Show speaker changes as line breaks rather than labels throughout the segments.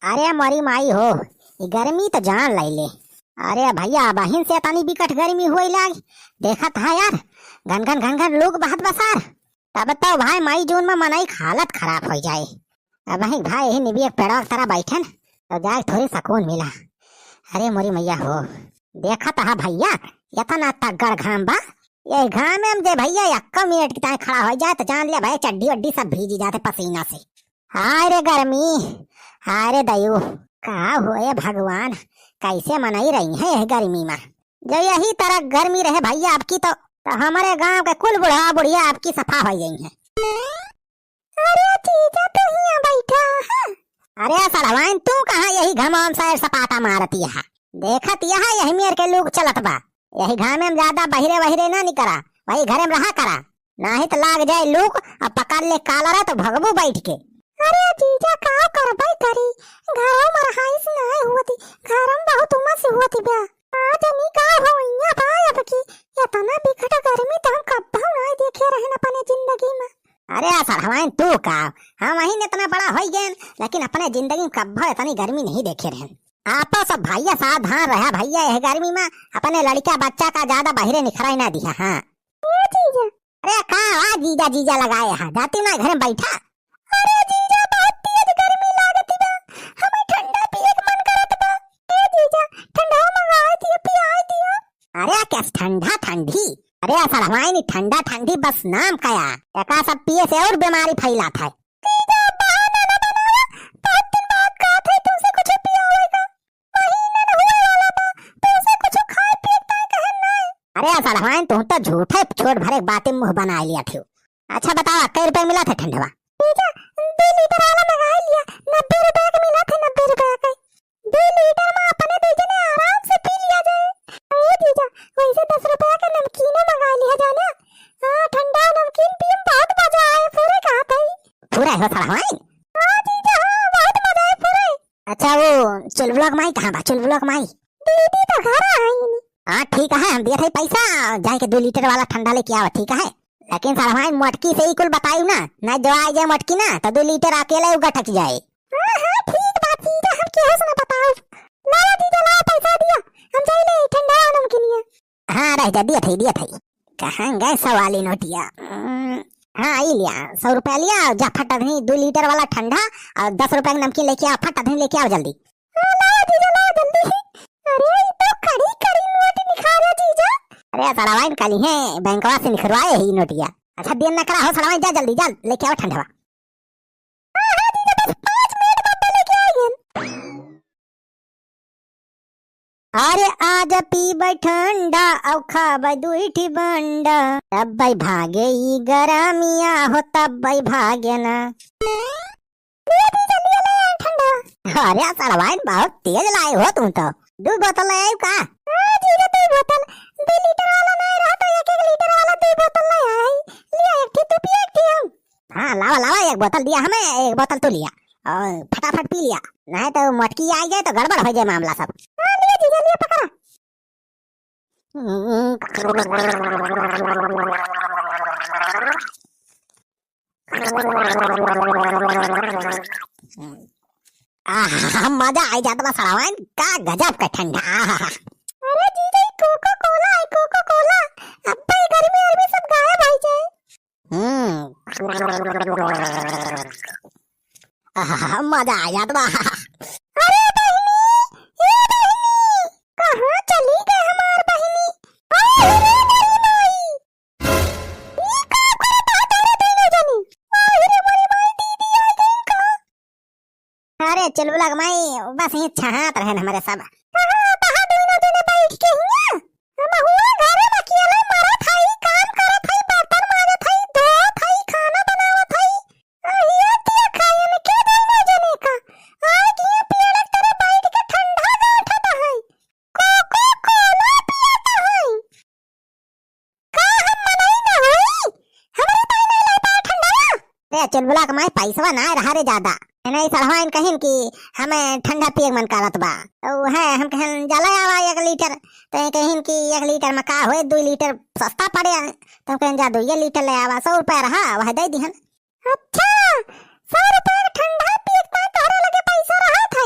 अरे मरी माई हो, ये गर्मी तो जान ले। अरे भैया बहिन से तनी बिकट गर्मी हुई लाग। देखा था यार, घन घन घन घन लोग बहत बसार। तब तो भाई मई जून में मनाई हालत खराब हो जाए। अब भाई यही निबी एक पेड़ा की तरह बैठे तो जाए थोड़ी सुकून मिला। अरे मोरी मैया हो, देखा था भैया इतना तगड़ घाम बा। ये घाम में जे भैया एक मिनट की तरह खड़ा हो जाए तो जान ले भाई चड्डी वड्डी सब भीजी जाते पसीना से। हाय रे गर्मी, हाय रे दयु, कहा हुए भगवान, कैसे मनाई रही है यह गर्मी में। जो यही तरह गर्मी रहे भैया आपकी तो हमारे गांव के कुल बुढ़ा बुढ़िया आपकी सफा हो गई है। अरे जीजा तू यहाँ बैठा है? अरे सलवान तू कहाँ यही घमाम साइड सपाटा मारती है। देखत यह यही मेर के लोग चलत बा। यही घाम में ज्यादा बहिरे बहिरे ना निकरा, वही घरे में रहा करा, नहीं तो लाग जाए लोग अब पकड़ ले काला रहा तो भगबू बैठ के। अरे जीजा का कर भाई करी, घरों में रहाइस नहीं होती, घरों बहुत उमस होती बा। आज नहीं का होइया भाई अब की इतना बिकट गर्मी तो हम कब नहीं देखे रहे अपने जिंदगी में। अरे सर हमारे तू का हम वही इतना बड़ा हो गए लेकिन अपने जिंदगी में कब इतनी गर्मी नहीं देखे रहे। आप सब भैया सावधान रहा भैया, यह गर्मी में अपने लड़का बच्चा का ज्यादा बाहरे निखराई ना दिया। हाँ अरे कहा जीजा जीजा लगाए है, जाती ना घर में बैठा। अरे जीजा बहुत तेज गर्मी लागती बा, हमें ठंडा पिए के मन करत बा। ए जीजा ठंडा मंगाई थी पियाई दिया। अरे क्या ठंडा ठंडी, अरे असल हमारी नहीं ठंडा ठंडी बस नाम कया, एका सब पिए से और बीमारी फैलाता है। जीजा बहाना ना बनावा, बहुत दिन बाद कहत है तुमसे कुछ पियावेगा, महीना न हुए वाला बा, तुमसे कुछ खाए पिए का कहे नहीं। अरे असल हमारी तू तो झूठे छोट भरे बातें मुंह बना लिया थे। अच्छा बताओ कई रुपए मिला था ठंडवा? जीजा 2 लीटर वाला मंगा लिया, 90 रुपए का मिला था, 90 रुपए का। 2 लीटर में अपने दो जने आराम से पी लिया जाए। अरे जीजा वैसे 10 रुपए का नमकीन मंगा लिया जाना। हां ठंडा नमकीन पिए बहुत मजा आए, पूरे कहा था पूरा हो साला हमारे। हां जीजा हां बहुत मजा आए पूरे। अच्छा वो चुलबुलक माई कहां बा? चुलबुलक माई दीदी तो घर आई नहीं। हां ठीक है, हम दिए थे पैसा, जाके 2 लीटर वाला ठंडा लेके आओ, ठीक है। लेकिन सर हमारी मटकी से ही कुल बतायू ना जो आ जाए मटकी ना तो 2 लीटर अकेले उगा ठक जाए। हां हां ठीक बात जीजा, हम क्या सुना बताओ। लाया जीजा ला पैसा दिया, हम जाई ले ठंडा नमकीन लिया। हां रह जा, दिया थई कहां गए सवाली नोटिया। हां आई लिया 100 रुपया लिया, जा फटा नहीं 2 लीटर वाला ठंडा और 10 रुपया का नमकीन लेके आ, फटा नहीं लेके आओ जल्दी। हां लाया जीजा ला जल्दी। अरे ये तो कड़ी कड़ी नोट निकाला जीजा। अरे सलावाइन काली है बैंकवा से निकलवाए ही नोटिया। अच्छा देर न करा हो सलावाइन, जा जल्दी जा लेके आओ ठंडवा। हां हां जीजा बस 5 मिनट बाद लेके आएंगे। अरे आज पीबै ठंडा औ खाबै 2 ठी बंडा, तब भाई भागे ई गरमिया हो तब भाई भागे ना। ले जीजा ले ठंडा। अरे सलावाइन बहुत तेज लाए हो तुम तो, 2 बोतल ले आयो का? हां जीजा 2 बोतल, 2 लीटर वाला नहीं रहा तो 1 लीटर वाला 2 बोतल ले आई लिया, एक थी तू पी एक थी हम। हां लावा लावा, 1 बोतल दिया हमें, 1 बोतल तू लिया और फटाफट पी लिया, नहीं तो मटकी आ जाए तो गड़बड़ हो जाए मामला सब। हां लिया जीजा लिया पकड़ा। मजा आ जाता सलावाइन का, गजब का ठंडा। अरे जीजा कोका कोला है, कोका कोला अब भाई गर्मी और सब गायब हो जाए। मजा आ जाता। अरे बहिनी, ये बहिनी कहां चली गई हमार बहिनी? अरे मेरी माई ई का करे बात रे दोनों जनी। अरे मेरी माई दीदी आ गई का? अरे चुलबुलक माई बस ये छहात रहे हमारे सब। हां बहा दोनों जने बैठ के हिया हम हुआ घरे में अकेले मरत हई, काम करत हई, बर्तन माजत हई, धोत हई, खाना बनावत हई। अहिया तिया खाए में के दोनों जने का आज ये पेड़ तरह बैठ के ठंडा गाठत हई, कोका कोला पियत हई। का हम मनाई ना होई, हमरे ताई नहीं लाता ठंडा। ए चुलबुलक माई पैसा ना रहा रे ज्यादा, नहीं सलवाइन कहिन कि हमें ठंडा पिए मन करत बा तो है हम कहन जला आवा 1 लीटर, तो कहिन कि 1 लीटर में का होए 2 लीटर सस्ता पड़े, तो कहन जा 2 लीटर ले आवा, 100 रुपया रहा वह दे दिहन। अच्छा 100 रुपया ठंडा पिए का तोहरे लगे पैसा रहा था।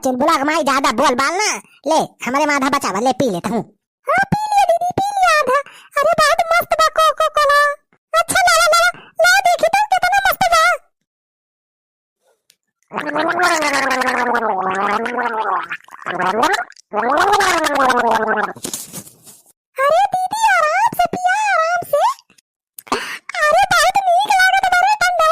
चुलबुला माई ज्यादा बोल बाल ना। ले हमारे में आधा बचा ले पी लेता हूँ। हाँ पी लिया दीदी, पी लिया आधा। अरे बहुत मस्त बा कोको कोला। अच्छा ला ला ला ला देखी तो कितना मस्त बा। अरे दीदी आराम से पिया, आराम से। अरे बहुत नीक लागत बारे ठंडा।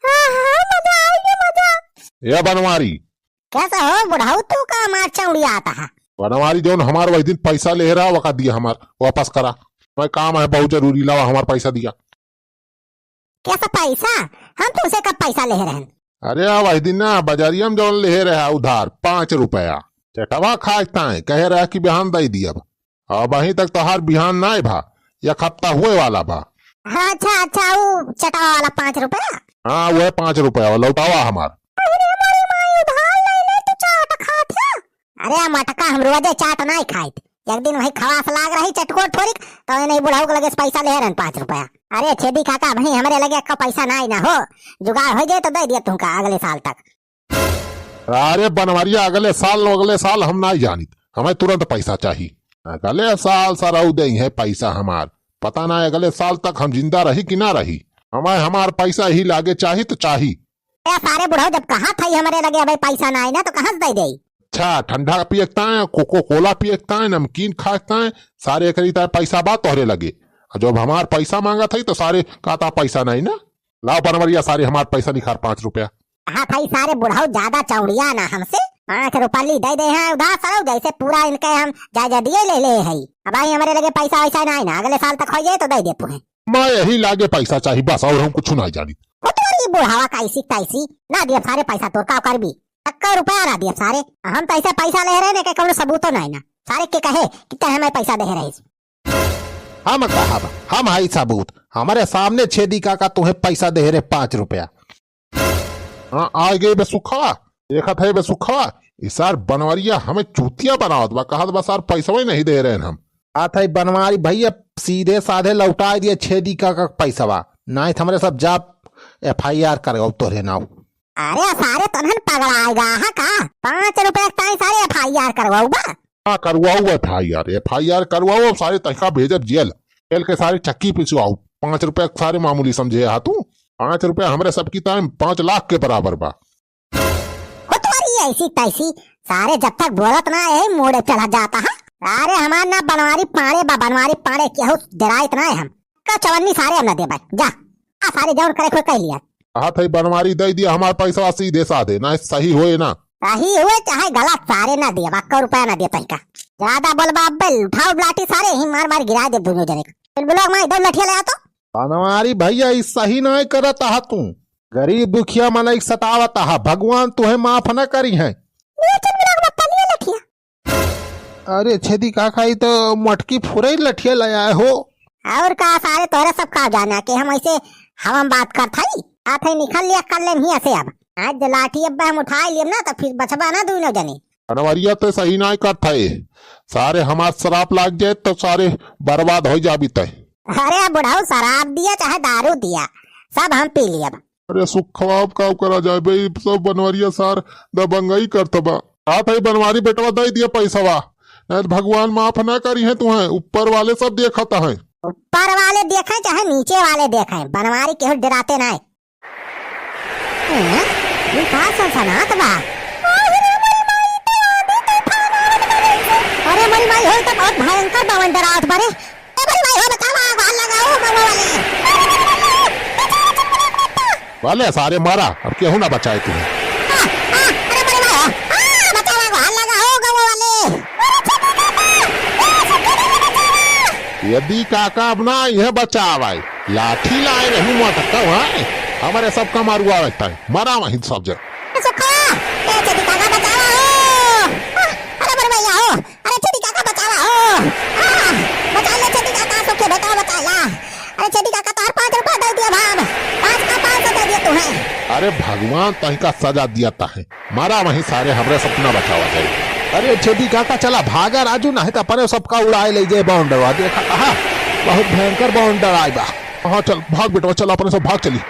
हाँ हाँ मजा आएगा मजा।
ये बनवारी
कैसा हो बुढ़ाऊ, तू का मार चौड़िया आता है।
बनवारी जो हमारे वही दिन पैसा ले रहा वक़्त दिया हमार वापस करा। मैं काम है बहुत जरूरी, लावा हमार पैसा दिया।
कैसा पैसा? हम तुमसे कब पैसा ले रहे हैं?
अरे वही दिन ना बाजारिया में जो ले रहा उधार 5 रुपया चटवा खाता है, कह रहा कि बिहान दे दिया। अब वहीं तक तोहार बिहान ना भा, एक हफ्ता हुए वाला भा।
हाँ अच्छा अच्छा, वो चटावा वाला 5 रुपया।
हाँ वह 5 रुपया लौटावा हमार।
अरे मटका हम रोजे चाट नहीं खाइत, एक दिन वही खवास लाग रही चटकोट थोड़ी तो नहीं बुढ़ाऊ के लगे पैसा ले रहे 5 रुपया। अरे छेदी काका भाई हमारे लगे का पैसा नहीं ना हो, जुगाड़ हो जाए तो दे दिया तुमका अगले साल तक।
अरे बनवारिया अगले साल हम नहीं जानित, हमें तुरंत पैसा चाहिए। अगले साल सारा दे है पैसा हमार, पता ना अगले साल तक हम जिंदा रही कि ना रही। हमें हमार पैसा ही लागे चाहिए तो चाहिए।
सारे बुढ़ाऊ जब कहा था हमारे लगे भाई पैसा नहीं ना तो कहाँ से दे दे।
अच्छा ठंडा पियता है, कोको कोला पियता है, नमकीन खाता है, सारे खरीदता है पैसा बात तोहरे लगे। जब हमार पैसा मांगा था तो सारे कहता पैसा नहीं ना। लाओ बनवरिया सारे हमार पैसा निखार 5 रुपया।
हाँ भाई सारे बुढ़ाऊ ज्यादा चौड़िया ना हमसे, 5 रुपया दे दे हैं उधार सरो जैसे पूरा इनके हम जायजा दिए ले है। अब भाई हमारे लगे पैसा वैसा नहीं ना, अगले साल तक हो जाए तो दे दे तुम्हें।
मैं यही लागे पैसा चाहिए बस, और हम कुछ नहीं जानी।
बुढ़ावा कैसी कैसी ना दिया सारे पैसा तो का कर भी 1 रुपया ना दिया सारे। हम तो ऐसा पैसा ले रहे ने कौन सबूत तो नहीं ना, सारे के कहे कितना हमें पैसा दे रहे।
हम कहा हम हाई सबूत, हमारे सामने छेदी काका तुम्हें पैसा दे रहे 5 रुपया।
हाँ आ गए बे सुखा, देखा था बे सुखा इसार बनवरिया हमें चूतिया बनावत बा, कहा बस यार पैसा ही नहीं दे रहे हम।
आथा बनवारी भैया सीधे साधे लौटा दिए छेदी काका पैसा, नहीं हमारे सब जाप FIR कर तोरे नाव।
अरे सारे तनहन पगड़ाएगा हा का 5 रुपया सारे FIR करवाऊ बा।
हाँ करवाऊ FIR करवाओ, सारे तहका भेजब जेल के सारे चक्की पिछवाओ। 5 रुपया सारे मामूली समझे हा तू, 5 रुपया हमारे सबकी टाइम 5 लाख के बराबर बा।
ऐसी तैसी सारे जब तक बोलत ना है मोड़े चढ़ा जाता है। अरे हमार ना बनवारी पाड़े क्या डरा इतना है हम का चवन्नी सारे हम ना दे भाई जा आ सारे जान करे कोई कह लिया।
हाँ थई बनवारी दे दिया हमारे पैसा सीधे साधे ना सही होए ना
सही हुए चाहे गलत सारे ना दिया 1 रुपया ना दे पैसा। ज्यादा बोल बाबल उठाओ लाठी सारे ही मार गिरा दे दोनों जने का। ब्लॉक में इधर लठिया ले आ तो
बनवारी भैया इस सही नहीं करता हा तू, गरीब दुखिया मन सतावता हा, भगवान तुम्हें माफ न करी है। अरे छेदी काका तो मटकी फुरे लठिया ले आए हो।
और का सारे तोरे सब का जाना कि हम ऐसे हम बात कर थाई आथे निकल लिया कर ले नहीं ऐसे। अब आज लाठी अब हम उठा लिए ना तो फिर बचबा ना दोनों जने।
बनवरिया तो सही नहीं करता है, सारे हमार शराब लाग जाए तो सारे बर्बाद हो जाबी तय।
अरे बुढ़ाऊ शराब दिया चाहे दारू दिया सब हम पी लिया।
अरे सुखवाब का करा जाए भाई, सब बनवरिया सार दबंगई करता बा। आप ही बनवारी बेटवा दे दिया पैसा वा, नहीं भगवान माफ ना करी है तुम्हें, ऊपर वाले सब देखता है।
ऊपर वाले देखे चाहे नीचे वाले देखे, बनवारी केहू डराते नहीं। ये का सनसनात बा। अरे मरी माई हो तो बहुत भयंकर बवन डरावत बारे। ए मरी माई हो बतावा आग लगाओ मवा
वाले सारे मारा, अब केहू ना बचाए तुम्हें।
अरे मरी माई हो बतावा आग लगाओ गवा वाले।
यदि काका अब ना यह बचाव आए लाठी लाए नहीं मटका है हमारे सबका मारुआ रहता है, मरा वहीं सब जगह। अरे भगवान तहका सजा दिया है, मारा वहीं सारे हमारे सपना बचावा जाए।
अरे छेदी काका चला भागा राजू, नहीं तो अपने सबका उड़ाए ले जाए बाउंडरवा। देखा कहा बहुत भयंकर बाउंडर आएगा।
हाँ चल भाग बेटवा, चल अपने सब भाग चली।